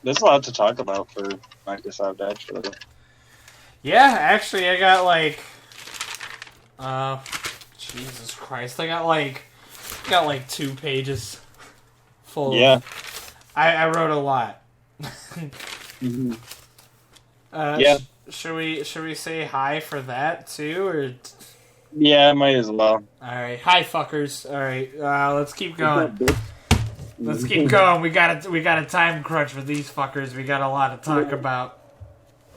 there's a lot to talk about for Microsoft, actually. Yeah, actually, I got like, Jesus Christ, I got like 2 pages full. Yeah. I wrote a lot. Mm-hmm. Yeah. Should we say hi for that too, or? Yeah, might as well. All right, hi fuckers. All right, let's keep going. Let's keep going. We got a time crunch with these fuckers. We got a lot to talk about.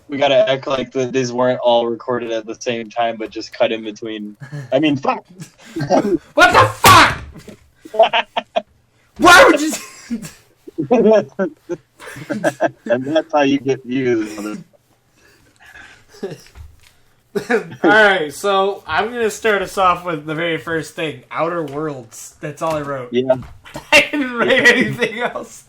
We gotta act like these weren't all recorded at the same time, but just cut in between. I mean, fuck. What the fuck? Why would you? And that's how you get views. Alright, so I'm going to start us off with the very first thing. Outer Worlds. That's all I wrote. Yeah. I didn't write anything else.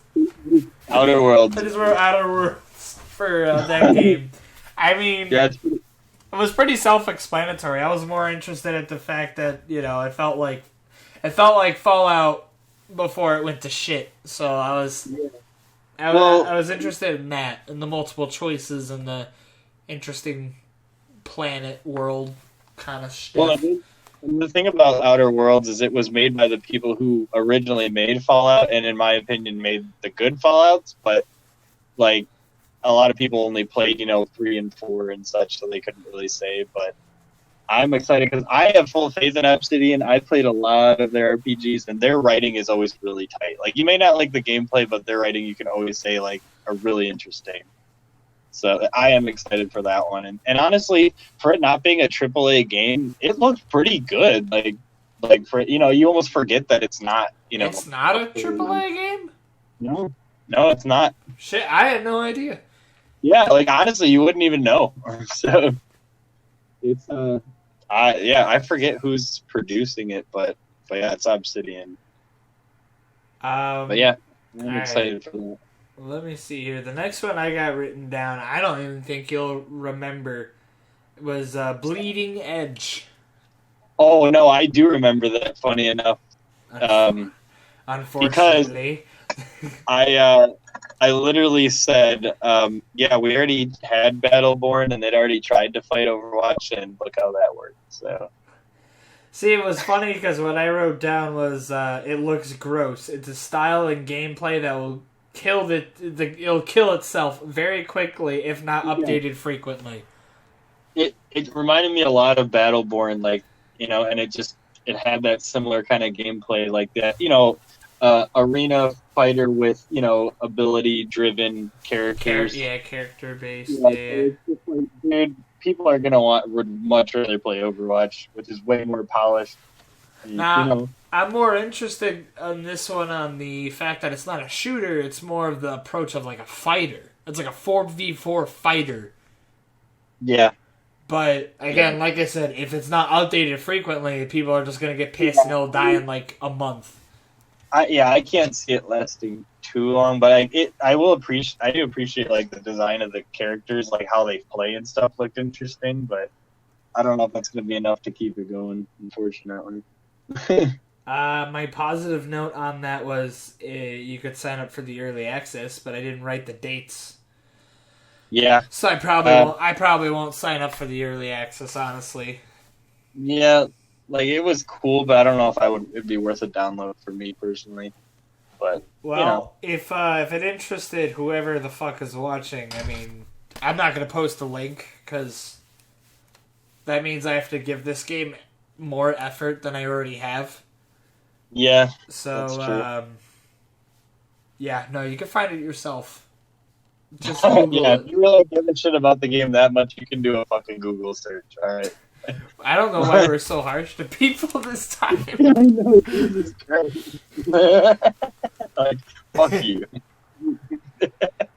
Outer Worlds. I just wrote Outer Worlds for that game. I mean, Yeah, it was pretty self-explanatory. I was more interested in the fact that, you know, it felt like Fallout before it went to shit. So I was interested in that and the multiple choices and the interesting planet world kind of stuff. well, the thing about Outer Worlds is it was made by the people who originally made Fallout, and in my opinion, made the good Fallouts. But like, a lot of people only played, 3 and 4 and such, so they couldn't really say. But I'm excited because I have full faith in Obsidian. I played a lot of their RPGs, and their writing is always really tight. Like, you may not like the gameplay, but their writing, you can always say, like, are really interesting. So I am excited for that one. And honestly, for it not being a AAA game, it looked pretty good. Like for you almost forget that it's not. It's not a AAA game? No, it's not. Shit, I had no idea. Yeah, like honestly, you wouldn't even know. So it's I forget who's producing it, but yeah, it's Obsidian. But yeah, I'm excited for that. Let me see here. The next one I got written down, I don't even think you'll remember, was Bleeding Edge. Oh, no, I do remember that, funny enough. Unfortunately. Because I literally said, we already had Battleborn, and they'd already tried to fight Overwatch, and look how that worked. So. See, it was funny because what I wrote down was, it looks gross. It's a style and gameplay that will it'll kill itself very quickly if not updated frequently. It reminded me a lot of Battleborn, and it had that similar kind of gameplay, like that, arena fighter with, ability driven characters. Character based. Yeah. It's just like, dude, people would much rather play Overwatch, which is way more polished. I'm more interested in this one on the fact that it's not a shooter, it's more of the approach of like a fighter. It's like a 4v4 fighter. Yeah. But, again, like I said, if it's not updated frequently, people are just going to get pissed and it'll die in like a month. I can't see it lasting too long, but I do appreciate like the design of the characters, like how they play and stuff looked interesting, but I don't know if that's going to be enough to keep it going, unfortunately. My positive note on that was you could sign up for the early access, but I didn't write the dates. Yeah. So I probably won't sign up for the early access, honestly. Yeah, like it was cool, but I don't know if it'd be worth a download for me personally. But if it interested whoever the fuck is watching, I mean, I'm not gonna post a link because that means I have to give this game more effort than I already have. Yeah. So, you can find it yourself. Just if you really give a shit about the game that much, you can do a fucking Google search. All right. I don't know why we're so harsh to people this time. I know, Jesus Christ. Like, fuck you.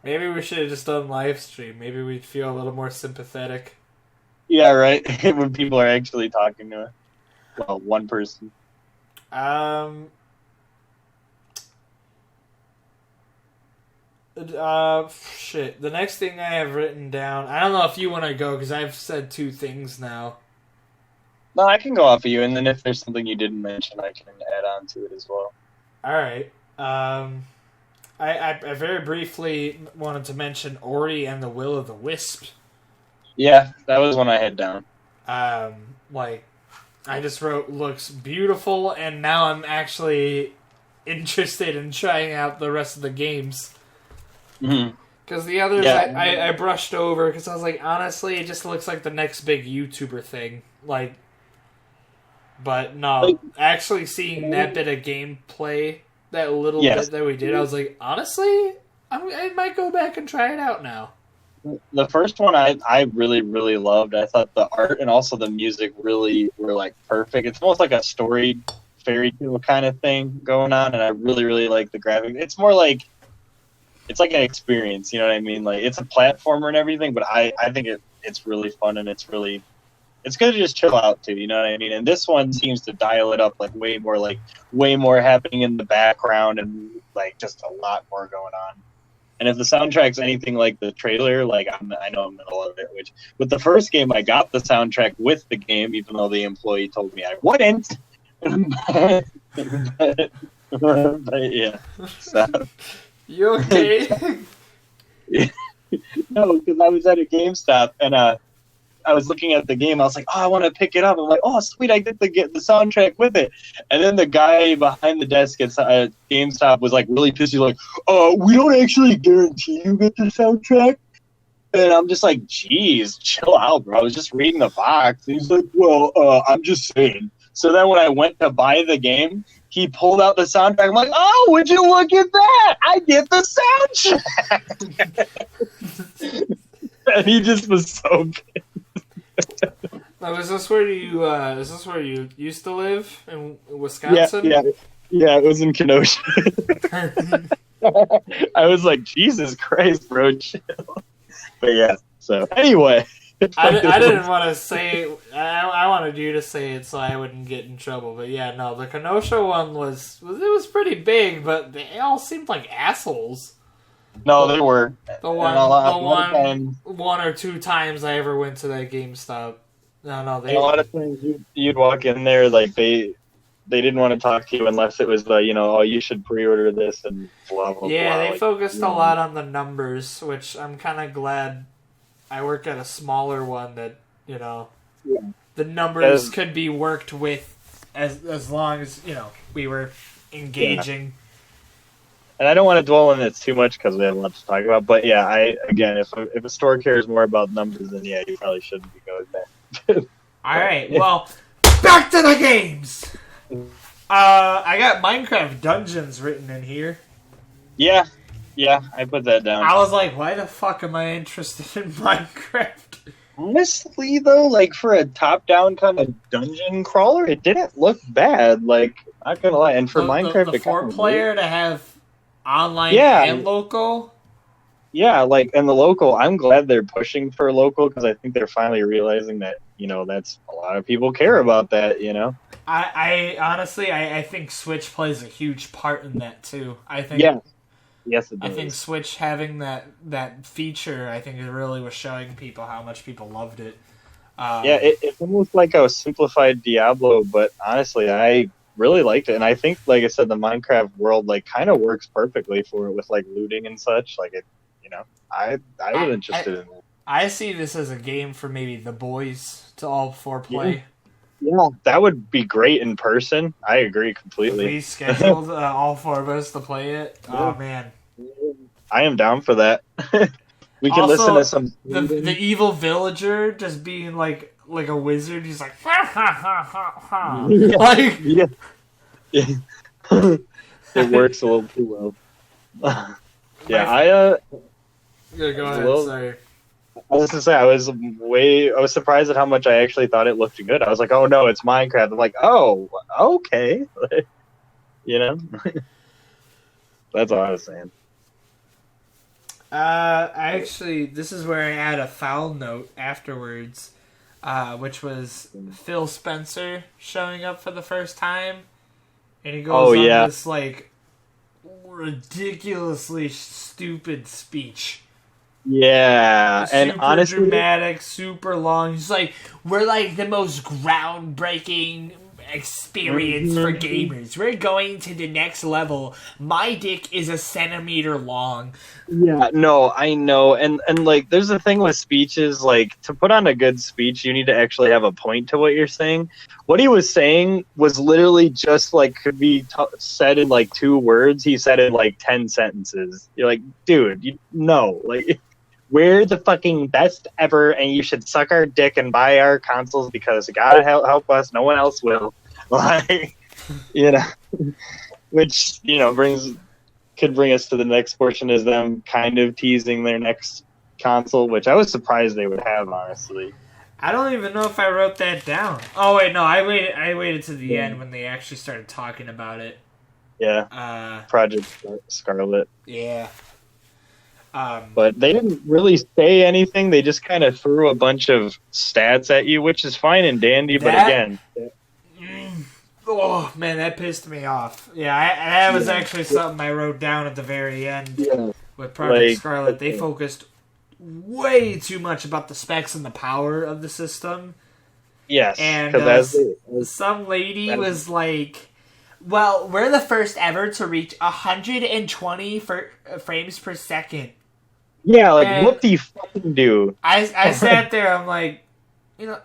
Maybe we should have just done live stream. Maybe we'd feel a little more sympathetic. Yeah, right. When people are actually talking to us. Well, one person. Shit. The next thing I have written down, I don't know if you want to go because I've said 2 things now. No, I can go off of you, and then if there's something you didn't mention, I can add on to it as well. All right. I very briefly wanted to mention Ori and the Will of the Wisp. Yeah, that was one I had down. Like, I just wrote looks beautiful, and now I'm actually interested in trying out the rest of the games. Mm-hmm. Because the others Yeah. I brushed over because I was like, honestly, it just looks like the next big YouTuber thing. Like, but no, Like, actually seeing that bit of gameplay, that little Yes. bit that we did, I was like, honestly, I might go back and try it out now. The first one I really, really loved. I thought the art and also the music really were like perfect. It's almost like a story fairy tale kind of thing going on, and I really, really like the graphic. It's more like it's like an experience, you know what I mean? Like it's a platformer and everything, but I think it's really fun and it's good to just chill out to, you know what I mean? And this one seems to dial it up like way more happening in the background and like just a lot more going on. And if the soundtrack's anything like the trailer, like I know I'm in the middle of it. Which with the first game, I got the soundtrack with the game, even though the employee told me I wouldn't. but yeah, so. You okay? No, because I was at a GameStop and I was looking at the game. I was like, oh, I want to pick it up. I'm like, oh, sweet, I get the soundtrack with it. And then the guy behind the desk at GameStop was like really pissy, like, we don't actually guarantee you get the soundtrack. And I'm just like, geez, chill out, bro. I was just reading the box. And he's like, well, I'm just saying. So then when I went to buy the game, he pulled out the soundtrack. I'm like, oh, would you look at that? I get the soundtrack. And he just was so pissed. Now, is this where you used to live in Wisconsin? Yeah, it was in Kenosha. I was like, Jesus Christ, bro, chill. But yeah, so anyway. I didn't want to say it. I wanted you to say it so I wouldn't get in trouble. But yeah, no, the Kenosha one was pretty big, but they all seemed like assholes. No, they were. The one or two times I ever went to that GameStop. No, they. A lot of times you'd walk in there like they didn't want to talk to you unless it was you should pre-order this and blah blah. Yeah, blah. they focused a lot on the numbers, which I'm kind of glad. I work at a smaller one that the numbers could be worked with as long as we were engaging. Yeah. And I don't want to dwell on it too much because we have a lot to talk about. But yeah, if a store cares more about numbers, then yeah, you probably shouldn't be going there. All right, well, back to the games. I got Minecraft Dungeons written in here. Yeah, I put that down. I was like, why the fuck am I interested in Minecraft? Honestly, though, like for a top-down kind of dungeon crawler, it didn't look bad. Like, not gonna lie, and for Minecraft, the 4-player to have online and local. Yeah, and the local, I'm glad they're pushing for local because I think they're finally realizing that that's a lot of people care about that. I honestly, I think Switch plays a huge part in that too. I think. Yeah. Yes, it does. I think Switch having that feature, I think it really was showing people how much people loved it. It's almost like a simplified Diablo, but honestly, I really liked it, and I think, like I said, the Minecraft world kind of works perfectly for it with looting and such. I was interested in it. I see this as a game for maybe the boys to all 4-play. Yeah, that would be great in person. I agree completely. We scheduled all 4 of us to play it. Yeah. Oh man, I am down for that. We can listen to some. The evil villager just being like a wizard. He's like, ha ha ha ha ha. It works a little too well. Yeah, go ahead. Sorry. I was gonna say I was surprised at how much I actually thought it looked good. I was like, oh no, it's Minecraft. I'm like, oh, okay. That's all I was saying. This is where I add a foul note afterwards, which was Phil Spencer showing up for the first time, and he goes on this ridiculously stupid speech. Yeah, and honestly, dramatic, super long. He's like, we're the most groundbreaking experience for gamers. We're going to the next level. My dick is a centimeter long. Yeah, no, I know. And like, there's a thing with speeches, like, to put on a good speech, you need to actually have a point to what you're saying. What he was saying was literally just, like, could be said in, like, 2 words. He said in, like, 10 sentences. You're like, dude, no. Like, we're the fucking best ever, and you should suck our dick and buy our consoles because God help us, no one else will. Like, you know, which, you know, could bring us to the next portion, is them kind of teasing their next console, which I was surprised they would have, honestly. I don't even know if I wrote that down. Oh wait, no, I waited to the end when they actually started talking about it. Yeah. Project Scarlet. Yeah. But they didn't really say anything. They just kind of threw a bunch of stats at you, which is fine and dandy, but again... Oh, man, that pissed me off. Yeah, that was actually something I wrote down at the very end with Project Scarlet. They focused way too much about the specs and the power of the system. Yes. And some lady was like, well, we're the first ever to reach 120 frames per second. Yeah, like, what do you fucking do? I sat there, I'm like, you know,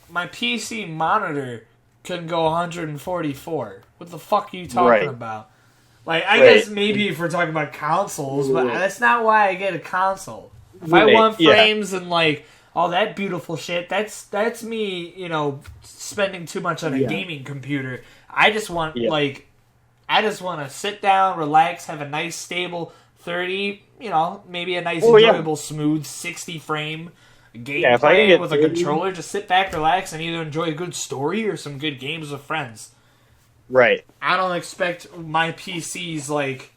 my PC monitor can go 144. What the fuck are you talking about? Like, I guess maybe if we're talking about consoles, but that's not why I get a console. If I want frames and, like, all that beautiful shit, that's me, you know, spending too much on a gaming computer. I just want, I just want to sit down, relax, have a nice, stable 30, you know, maybe a nice, enjoyable, smooth 60 frame gameplay with a controller. Just sit back, relax, and either enjoy a good story or some good games with friends. Right. I don't expect my PC's like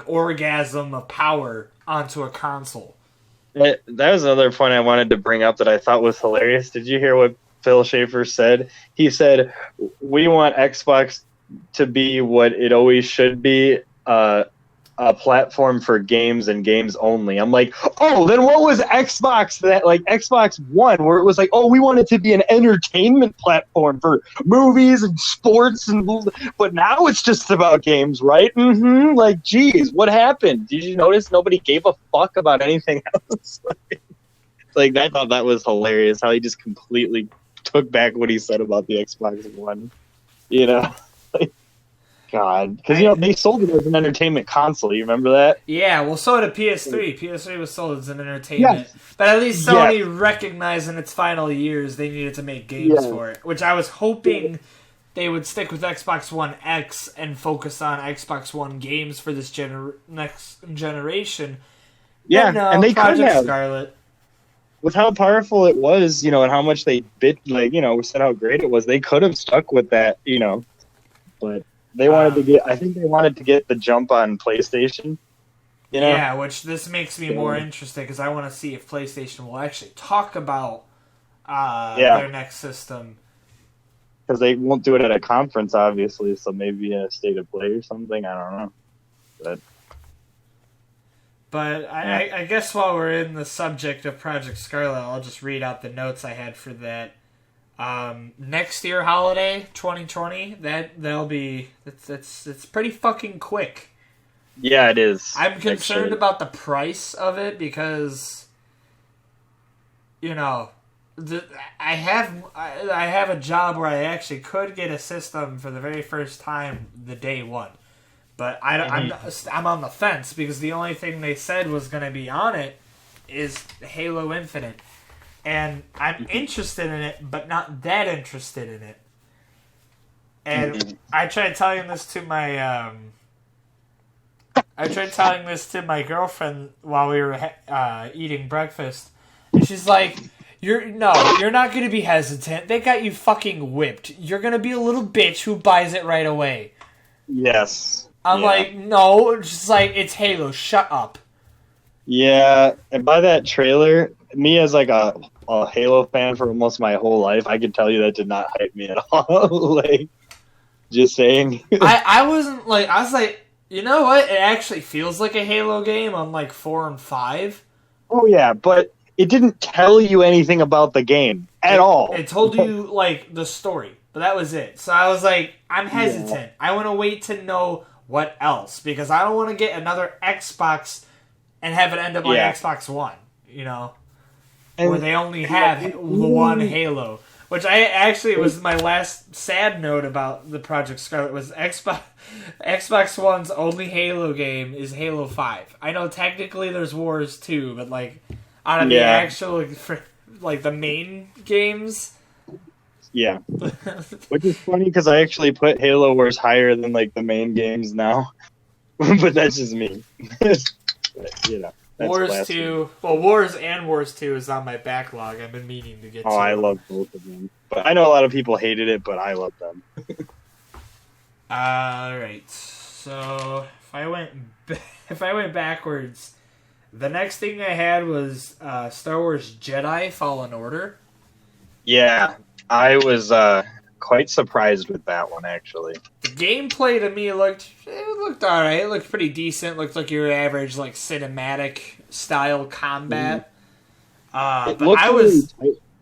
orgasm of power onto a console. That was another point I wanted to bring up that I thought was hilarious. Did you hear what Phil Schaefer said? He said, we want Xbox to be what it always should be, a platform for games and games only. I'm like, oh, then what was Xbox, that like Xbox One, where it was like, oh, we want it to be an entertainment platform for movies and sports, and but now it's just about games, right? Like, geez, what happened? Did you notice nobody gave a fuck about anything else? Like, I thought that was hilarious how he just completely took back what he said about the Xbox One. You know, like, God, because you know they sold it as an entertainment console. You remember that? Yeah, well, so did PS3. PS3 was sold as an entertainment, but at least Sony recognized in its final years they needed to make games for it, which I was hoping they would stick with Xbox One X and focus on Xbox One games for this next generation. Yeah, no, and they could have. Scarlet. With how powerful it was, you know, and how much they said how great it was, they could have stuck with that, you know, but. They wanted to get. I think they wanted to get the jump on PlayStation. You know? Yeah, which this makes me more interested because I want to see if PlayStation will actually talk about their next system. Because they won't do it at a conference, obviously. So maybe in a state of play or something. I don't know. But I guess while we're in the subject of Project Scarlet, I'll just read out the notes I had for that. Next year holiday 2020, that'll be it's pretty fucking quick. Yeah, it is. I'm concerned about the price of it because, you know, I have a job where I actually could get a system for the very first time the day one, but I'm on the fence because the only thing they said was going to be on it is Halo Infinite. And I'm interested in it, but not that interested in it. And I tried telling this to my girlfriend while we were eating breakfast, and she's like, "You're not going to be hesitant. They got you fucking whipped. You're going to be a little bitch who buys it right away." Yes. I'm like, no, just like it's Halo. Shut up. Yeah, and by that trailer, me as like a Halo fan for almost my whole life, I can tell you that did not hype me at all. Like, just saying. I was like, you know what? It actually feels like a Halo game on like 4 and 5. Oh yeah, but it didn't tell you anything about the game at all. It told you like the story. but that was it. So I was like, I'm hesitant. Yeah. I want to wait to know what else, because I don't want to get another Xbox and have it end up on Xbox One, you know, where they only have the one Halo. Which it was my last sad note about the Project Scarlet was Xbox One's only Halo game is Halo 5. I know technically there's Wars 2, but like out of the actual like the main games. Yeah. Which is funny because I actually put Halo Wars higher than like the main games now. But that's just me. You know. Wars 2. Well, Wars and Wars 2 is on my backlog. I've been meaning to get to. Oh, I love both of them. But I know a lot of people hated it, but I love them. Alright. So, if I went backwards, the next thing I had was Star Wars Jedi Fallen Order. Yeah, I was quite surprised with that one, actually. The gameplay to me looked alright. It looked pretty decent. Looked like your average like cinematic style combat. It looked really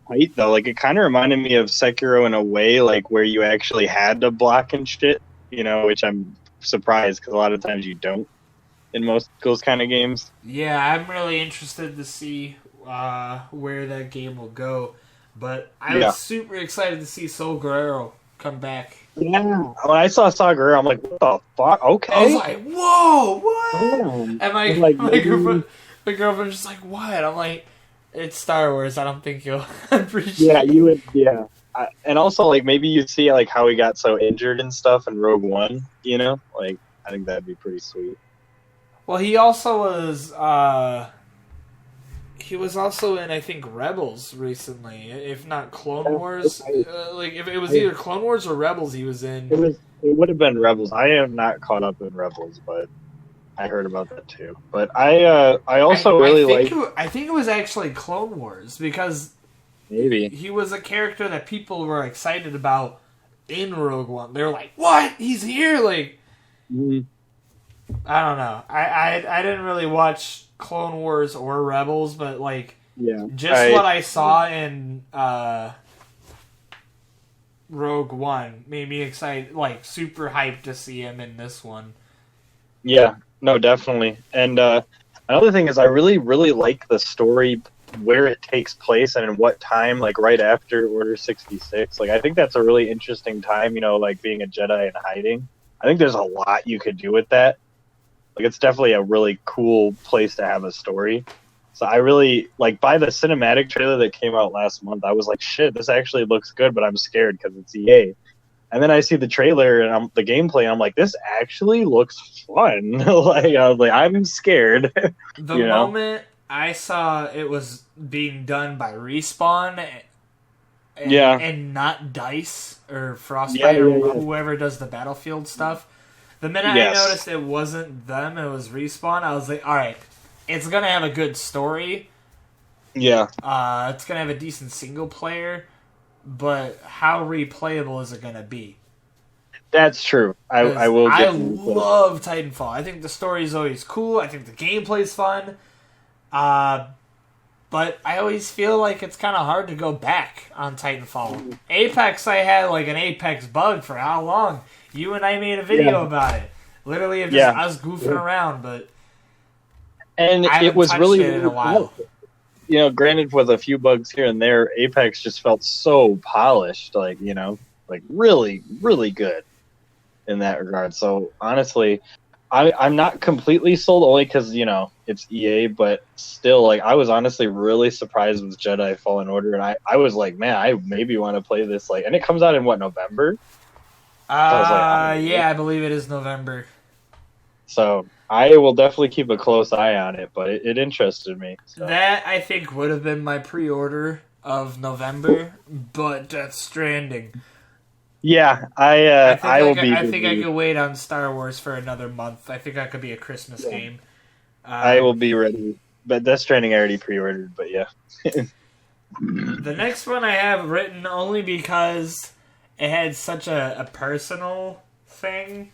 tight though. Like it kind of reminded me of Sekiro in a way, like where you actually had to block and shit. You know, which I'm surprised because a lot of times you don't in most those kind of games. Yeah, I'm really interested to see where that game will go. But I was super excited to see Saw Gerrera come back. Yeah. When I saw Gerrera, I'm like, what the fuck? Okay. I was like, whoa, what? And my girlfriend's just like, what? I'm like, it's Star Wars. I don't think you'll appreciate it. Yeah, you would, yeah. And also, like, maybe you'd see, like, how he got so injured and stuff in Rogue One, you know? Like, I think that'd be pretty sweet. Well, he also was, in, I think, Rebels recently, if not Clone Wars. Like, if it was either Clone Wars or Rebels he was in. It would have been Rebels. I am not caught up in Rebels, but I heard about that too. But I think it was actually Clone Wars, because maybe he was a character that people were excited about in Rogue One. They were like, what? He's here? Like, I don't know. I didn't really watch Clone Wars or Rebels, but like what I saw in Rogue One made me excited, like super hyped to see him in this one. Yeah, no, definitely. And another thing is I really, really like the story where it takes place and in what time, like right after Order 66. Like I think that's a really interesting time, you know, like being a Jedi and hiding. I think there's a lot you could do with that. Like, it's definitely a really cool place to have a story. So I really, like, by the cinematic trailer that came out last month, I was like, shit, this actually looks good, but I'm scared because it's EA. And then I see the trailer and the gameplay, and I'm like, this actually looks fun. Like, I was like, I'm scared. The moment I saw it was being done by Respawn and not DICE or Frostbite or whoever does the Battlefield stuff, the minute I noticed it wasn't them, it was Respawn, I was like, alright, it's going to have a good story. Yeah. It's going to have a decent single player, but how replayable is it going to be? That's true. I will get I love Titanfall. I think the story is always cool. I think the gameplay's fun. But I always feel like it's kind of hard to go back on Titanfall. Apex, I had like an Apex bug for how long? You and I made a video about it. Literally, just us goofing around, but it was really in a while. You know, granted with a few bugs here and there, Apex just felt so polished, like, you know, like really, really good in that regard. So honestly, I'm not completely sold only because, you know, it's EA, but still, like, I was honestly really surprised with Jedi Fallen Order, and I was like, man, I maybe want to play this, like, and it comes out in, what, November? I believe it is November. So I will definitely keep a close eye on it, but it interested me. So. That, I think, would have been my pre-order of November, but Death Stranding. Yeah, I will be. I think I could wait on Star Wars for another month. I think that could be a Christmas game. I will be ready. But Death Stranding I already pre-ordered, but yeah. The next one I have written only because it had such a personal thing.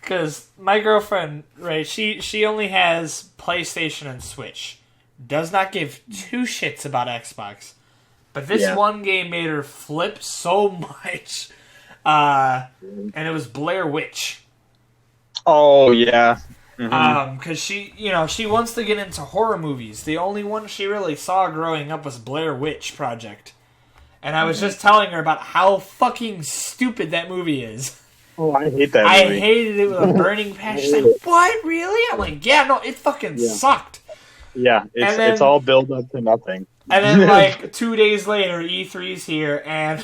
Because my girlfriend, right, she only has PlayStation and Switch. Does not give two shits about Xbox. But this one game made her flip so much. And it was Blair Witch. Oh, yeah. Mm-hmm. Because she wants to get into horror movies. The only one she really saw growing up was Blair Witch Project. And I was just telling her about how fucking stupid that movie is. Oh, I hate that movie. I hated it with a burning passion. She's like, what, really? I'm like, yeah, no, it fucking sucked. Yeah, it's all build up to nothing. And then, like, 2 days later, E3's here, and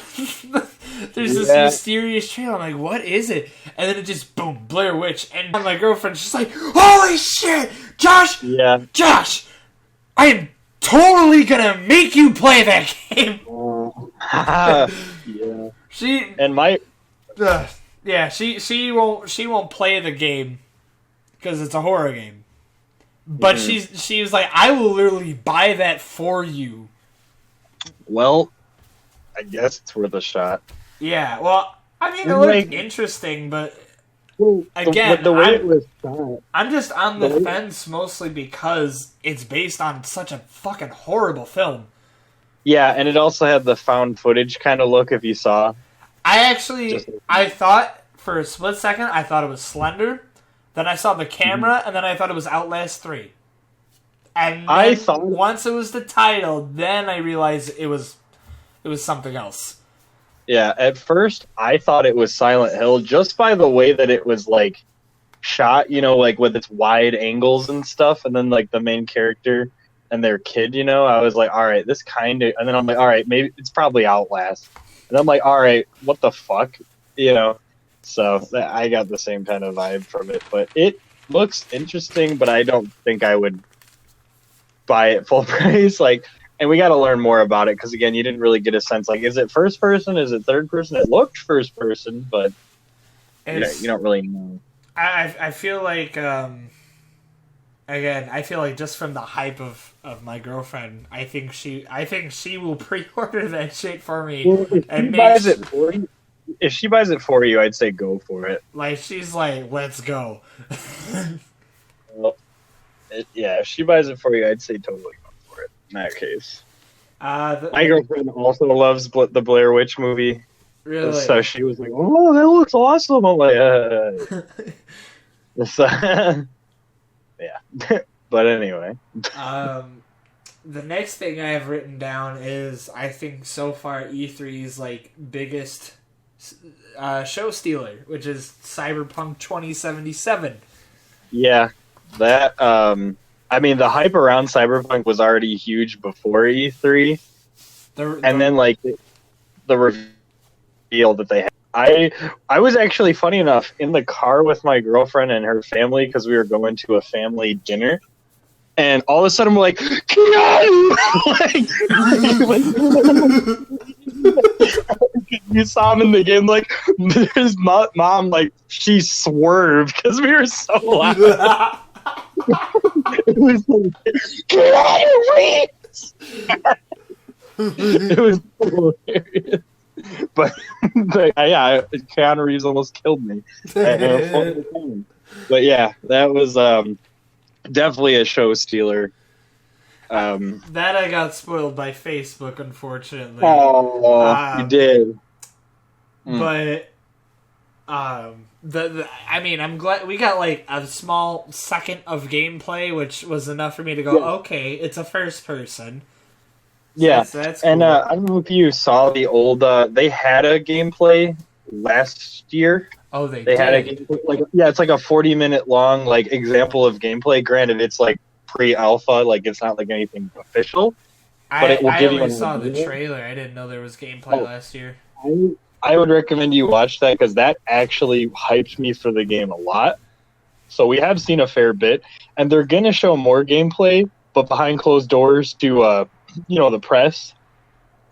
there's this mysterious trailer. I'm like, what is it? And then it just, boom, Blair Witch. And my girlfriend's just like, holy shit! Josh! Yeah. Josh! I am totally gonna make you play that game! Yeah. She... And my... yeah, she won't play the game, because it's a horror game. But she was like, I will literally buy that for you. Well, I guess it's worth a shot. Yeah, well, I mean, it looked interesting, but again, the way it was shot, I'm just on the fence mostly because it's based on such a fucking horrible film. Yeah, and it also had the found footage kind of look, if you saw. I thought, for a split second, I thought it was Slender. Then I saw the camera, and then I thought it was Outlast 3. And then once it was the title, then I realized it was something else. Yeah, at first I thought it was Silent Hill just by the way that it was like shot, like with its wide angles and stuff, and then like the main character and their kid, I was like, all right, this kind of, and then I'm like, all right, maybe it's probably Outlast, and I'm like, all right, what the fuck, So I got the same kind of vibe from it, but it looks interesting, but I don't think I would buy it full price. And we got to learn more about it because again, you didn't really get a sense. Is it first person? Is it third person? It looked first person, but you don't really know. I feel like again, I feel like just from the hype of my girlfriend, I think she will pre-order that shit for me. Well, if she buys it for you, I'd say go for it. She's like, let's go. Well, if she buys it for you, I'd say totally go for it. In that case, my girlfriend also loves the Blair Witch movie. Really? So she was like, "Oh, that looks awesome!" I'm like, So, yeah. But anyway. The next thing I have written down is I think so far E3's biggest show stealer, which is Cyberpunk 2077. Yeah, that I mean the hype around Cyberpunk was already huge before E3, and then the reveal that they had. I was actually, funny enough, in the car with my girlfriend and her family because we were going to a family dinner. And all of a sudden, we're like, Keanu! You saw him in the game, his mom, she swerved because we were so loud. It was Keanu Reeves! It was hilarious. But, yeah, Keanu Reeves almost killed me. But, yeah, that was... definitely a show stealer. That I got spoiled by Facebook, unfortunately. Oh, you did. But I mean, I'm glad we got a small second of gameplay, which was enough for me to go, okay, it's a first person. Yeah, so that's cool. And I don't know if you saw the old. They had a gameplay last year. Oh, they did. Had a gameplay, it's a 40-minute long example of gameplay. Granted, it's pre-alpha, it's not anything official. But it will give you. I only saw the trailer. I didn't know there was gameplay last year. I would recommend you watch that because that actually hyped me for the game a lot. So we have seen a fair bit, and they're gonna show more gameplay, but behind closed doors to the press.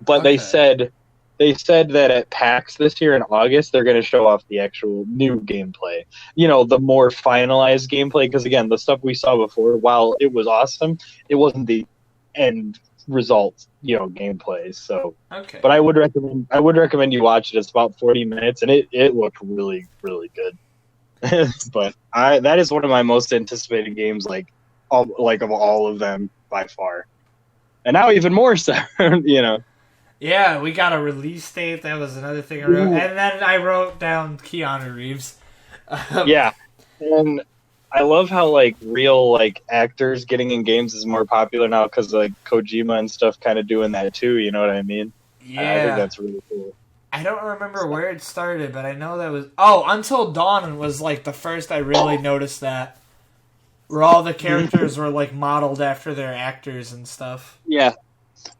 But Okay. They said that at PAX this year in August, they're going to show off the actual new gameplay. The more finalized gameplay, because again, the stuff we saw before, while it was awesome, it wasn't the end result, gameplay. So, okay. But I would recommend you watch it. It's about 40 minutes, and it looked really, really good. But that is one of my most anticipated games, of all of them by far, and now even more so, Yeah, we got a release date. That was another thing I wrote. And then I wrote down Keanu Reeves. Yeah, and I love how like real like actors getting in games is more popular now because like Kojima and stuff kind of doing that too. You know what I mean? Yeah. I think that's really cool. I don't remember where it started, but I know that was... Oh, Until Dawn was, like, the first I really noticed that. Where all the characters were, like, modeled after their actors and stuff. Yeah.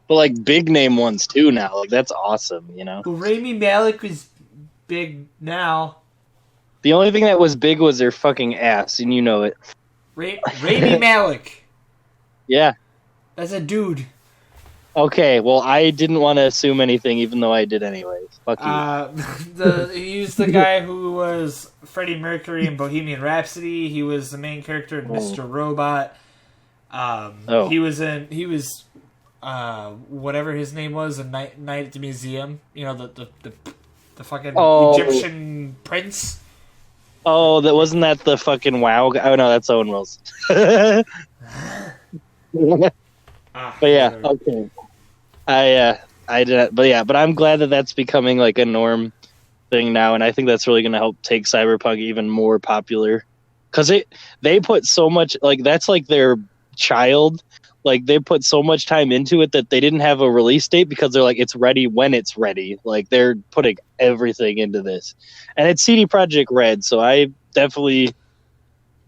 But, like, big name ones, too, now. Like, that's awesome, you know? Well, Rami Malek is big now. The only thing that was big was their fucking ass, and you know it. Rami Malek. Yeah. That's a dude. Okay, well, I didn't want to assume anything, even though I did anyways. Fuck you. He's the guy who was Freddie Mercury in Bohemian Rhapsody. He was the main character in Mr. Robot. He was whatever his name was, in Night at the Museum. You know, the fucking Egyptian prince. Oh, wasn't that the fucking WoW guy? Oh no, that's Owen Wilson. But yeah, Whatever. okay. I did, but I'm glad that that's becoming like a norm thing now, and I think that's really going to help take Cyberpunk even more popular. Because they put so much, like, that's like their child. Like, they put so much time into it that they didn't have a release date because they're like, it's ready when it's ready. Like, they're putting everything into this. And it's CD Projekt Red, so I definitely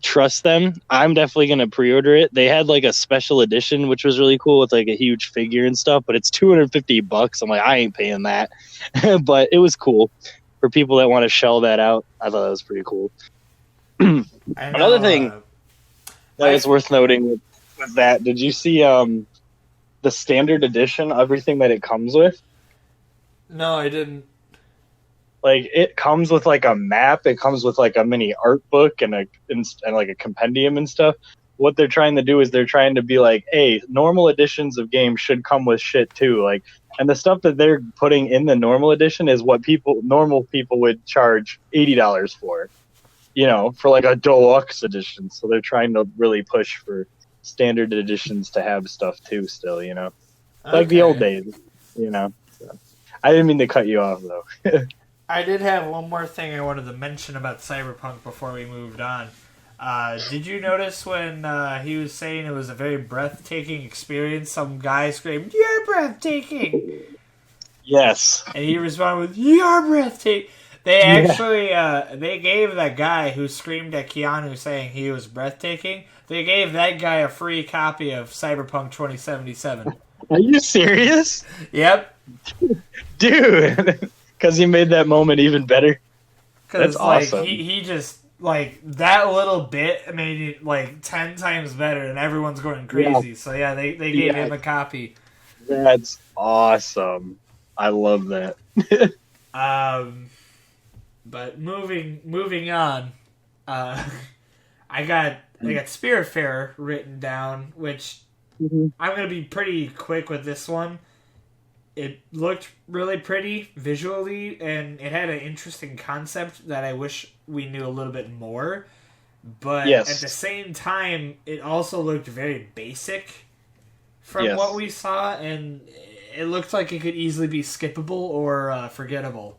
trust them. I'm definitely going to pre-order it. They had like a special edition, which was really cool with like a huge figure and stuff, but it's $250. I'm like, I ain't paying that. But it was cool for people that want to shell that out. I thought that was pretty cool. Another thing that is worth noting with that, did you see the standard edition, everything that it comes with? No, I didn't. Like, it comes with like a map, it comes with like a mini art book and like a compendium and stuff. What they're trying to do is they're trying to be like, hey, normal editions of games should come with shit too. Like, and the stuff that they're putting in the normal edition is what normal people would charge $80 for, you know, for like a deluxe edition. So they're trying to really push for standard editions to have stuff too still, you know. Like the old days, you know. So, I didn't mean to cut you off though. I did have one more thing I wanted to mention about Cyberpunk before we moved on. Did you notice when he was saying it was a very breathtaking experience, some guy screamed, "You're breathtaking!" Yes. And he responded with, "You're breathtaking!" They actually, they gave that guy who screamed at Keanu saying he was breathtaking, they gave that guy a free copy of Cyberpunk 2077. Are you serious? Yep. Dude! Because he made that moment even better. Because, That's awesome. like, he just, like, that little bit made it, like, 10 times better, and everyone's going crazy. Yeah. So, yeah, they gave him a copy. That's awesome. I love that. But moving on, I got Spiritfarer written down, which I'm going to be pretty quick with this one. It looked really pretty visually, and it had an interesting concept that I wish we knew a little bit more. But at the same time, it also looked very basic from what we saw, and it looked like it could easily be skippable or forgettable.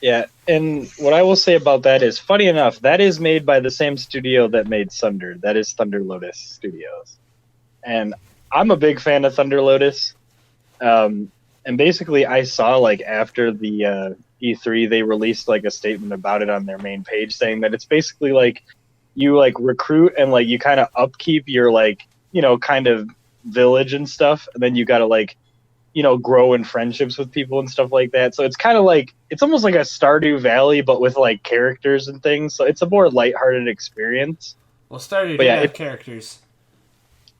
Yeah, and what I will say about that is, funny enough, that is made by the same studio that made Thunder. That is Thunder Lotus Studios. And I'm a big fan of Thunder Lotus. And basically I saw, like, after the E3, they released, like, a statement about it on their main page saying that it's basically, like, you, like, recruit and, like, you kind of upkeep your, like, you know, kind of village and stuff, and then you gotta, like, you know, grow in friendships with people and stuff like that. So it's kind of like, it's almost like a Stardew Valley, but with, like, characters and things. So it's a more lighthearted experience. Well, Stardew did have characters.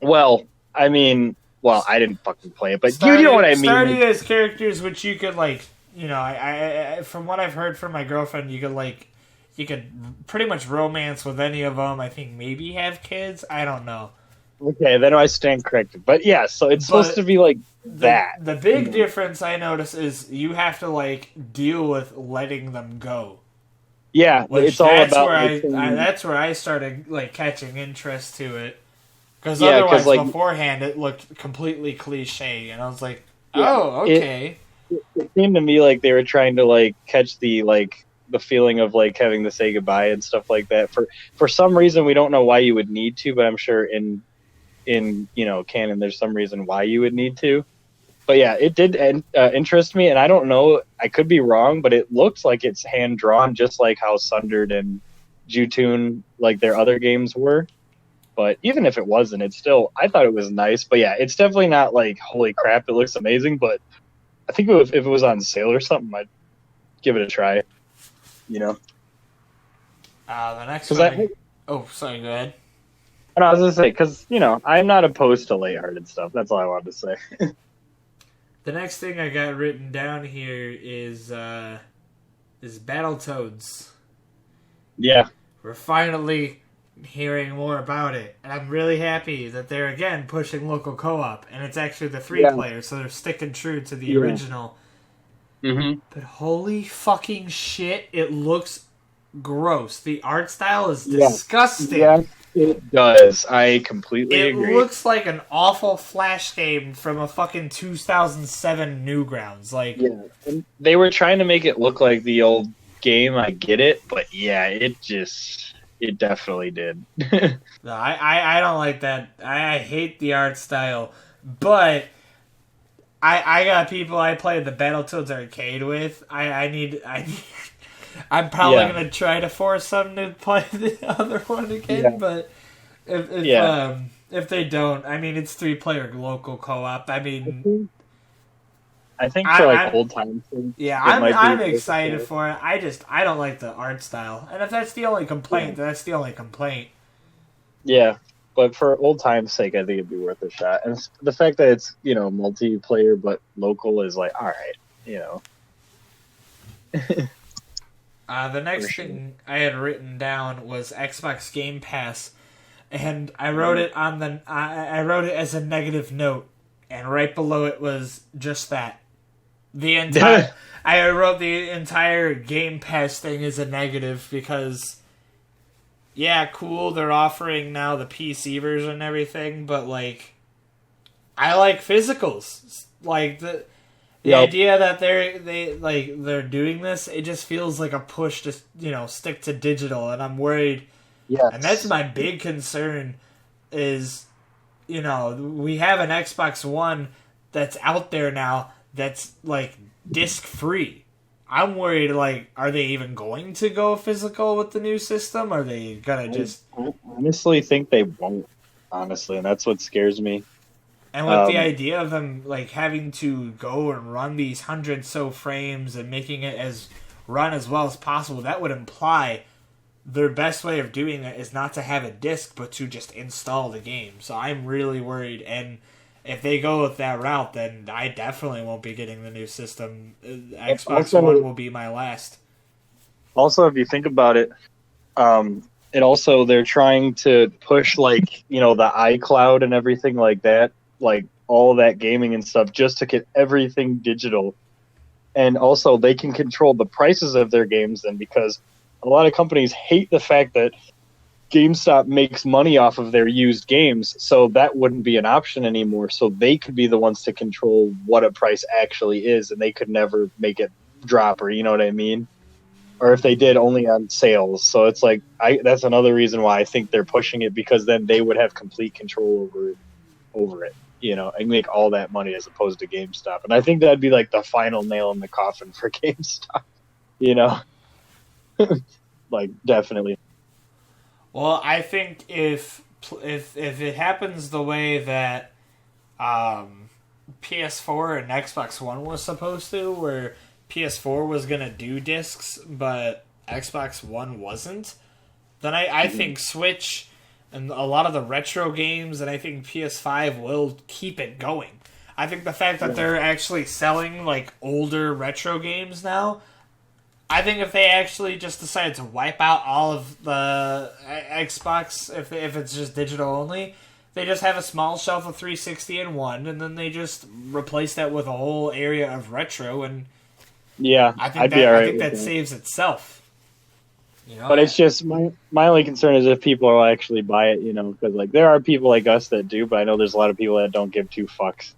Well, I mean... Well, I didn't fucking play it, but you know what I mean. Stardew has characters which you could, like, you know, I from what I've heard from my girlfriend, you could pretty much romance with any of them. I think maybe have kids. I don't know. Okay, then I stand corrected. But yeah, so it's supposed to be like that. The big difference I notice is you have to, like, deal with letting them go. Yeah, it's all about... that's where I started, like, catching interest to it. Because otherwise, like, beforehand, it looked completely cliche, and I was like, Yeah, Oh, okay. it seemed to me like they were trying to like catch the feeling of like having to say goodbye and stuff like that. For some reason, we don't know why you would need to, but I'm sure in canon, there's some reason why you would need to. But yeah, it did interest me, and I don't know, I could be wrong, but it looks like it's hand drawn, just like how Sundered and Jotun, like their other games were. But even if it wasn't, it's still, I thought it was nice. But yeah, it's definitely not like holy crap, it looks amazing. But I think if it was on sale or something, I'd give it a try. You know, The next 'Cause one. Oh, sorry. Go ahead. and I was gonna say, because I'm not opposed to lighthearted stuff. That's all I wanted to say. The next thing I got written down here is Battletoads. Yeah, We're finally hearing more about it, and I'm really happy that they're again pushing local co-op, and it's actually the 3-player, so they're sticking true to the original. Mm-hmm. But holy fucking shit, it looks gross. The art style is disgusting. Yeah, it does. I completely agree. It looks like an awful Flash game from a fucking 2007 Newgrounds. Like, Yeah, and they were trying to make it look like the old game. I get it, but yeah, it definitely did. no, I don't like that. I hate the art style, but I got people I play the Battletoads arcade with. I'm probably gonna try to force them to play the other one again, but if they don't, I mean, it's 3-player local co-op. I mean, I think for old times. Yeah, I'm excited for it. I don't like the art style, and if that's the only complaint, then that's the only complaint. Yeah, but for old times' sake, I think it'd be worth a shot. And the fact that it's multiplayer but local is like, all right. The next thing I had written down was Xbox Game Pass, and I wrote it I wrote it as a negative note, and right below it was just that. I wrote the entire Game Pass thing as a negative because, yeah, cool, they're offering now the PC version and everything, but like, I like physicals. Like the idea that they're doing this, it just feels like a push to stick to digital, and I'm worried. Yeah, and that's my big concern. Is we have an Xbox One that's out there now that's like disc free. I'm worried, like, are they even going to go physical with the new system? Are they gonna just... I honestly think they won't, honestly, and that's what scares me. And with the idea of them, like, having to go and run these 100 frames and making it run as well as possible, that would imply their best way of doing it is not to have a disc, but to just install the game. So I'm really worried, and if they go with that route, then I definitely won't be getting the new system. Xbox One will be my last. Also, if you think about it, they're trying to push the iCloud and everything like that, like all that gaming and stuff, just to get everything digital. And also, they can control the prices of their games then, because a lot of companies hate the fact that GameStop makes money off of their used games, so that wouldn't be an option anymore. So they could be the ones to control what a price actually is, and they could never make it drop, or you know what I mean? Or if they did, only on sales. So it's like that's another reason why I think they're pushing it, because then they would have complete control over it, and make all that money as opposed to GameStop. And I think that'd be like the final nail in the coffin for GameStop, like definitely. Well, I think if it happens the way that PS4 and Xbox One was supposed to, where PS4 was gonna do discs but Xbox One wasn't, then I think Switch and a lot of the retro games, and I think PS5 will keep it going. I think the fact that they're actually selling like older retro games now, I think if they actually just decide to wipe out all of the Xbox, if it's just digital only, they just have a small shelf of 360 and One, and then they just replace that with a whole area of retro, and I think that saves itself. But it's just my only concern is if people will actually buy it, because there are people like us that do, but I know there's a lot of people that don't give two fucks,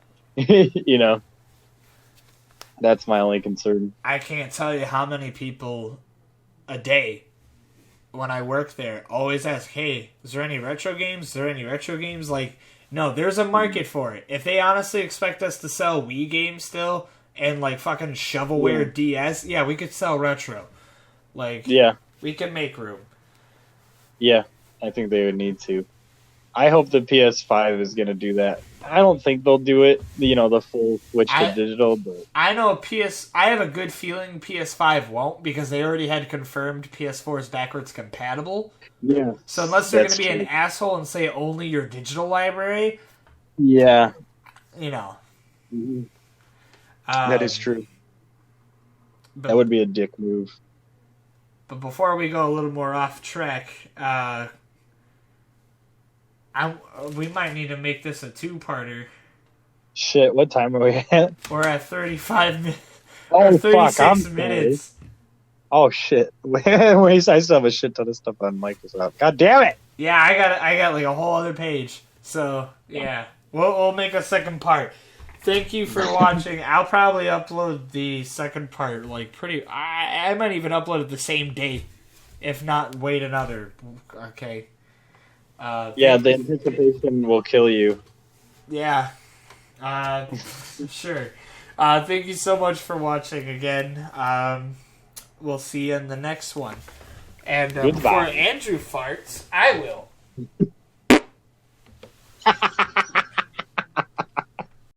That's my only concern. I can't tell you how many people a day when I work there always ask, hey, is there any retro games? Is there any retro games? Like, no, there's a market for it. If they honestly expect us to sell Wii games still and like fucking shovelware DS, yeah, we could sell retro. Like, Yeah. we can make room. Yeah, I think they would need to. I hope the PS5 is going to do that. I don't think they'll do it, the full switch to digital, but I know I have a good feeling PS5 won't because they already had confirmed PS4 is backwards compatible. yeah. So unless they're going That's to be an true. asshole and say only your digital library, Yeah, Um, that is true. But, That would be a dick move. But before we go a little more off track, we might need to make this a two-parter. Shit, what time are we at? We're at 35 minutes. Oh, 36 fuck, I'm sorry. minutes. Oh, shit. Wait, I still have a shit ton of stuff on Microsoft. God damn it! Yeah, I got like a whole other page. So, yeah. We'll make a second part. Thank you for watching. I'll probably upload the second part I might even upload it the same day. If not, wait another. Okay. Yeah, the anticipation will kill you. Yeah. Sure. Thank you so much for watching again. We'll see you in the next one. And before Andrew farts, I will.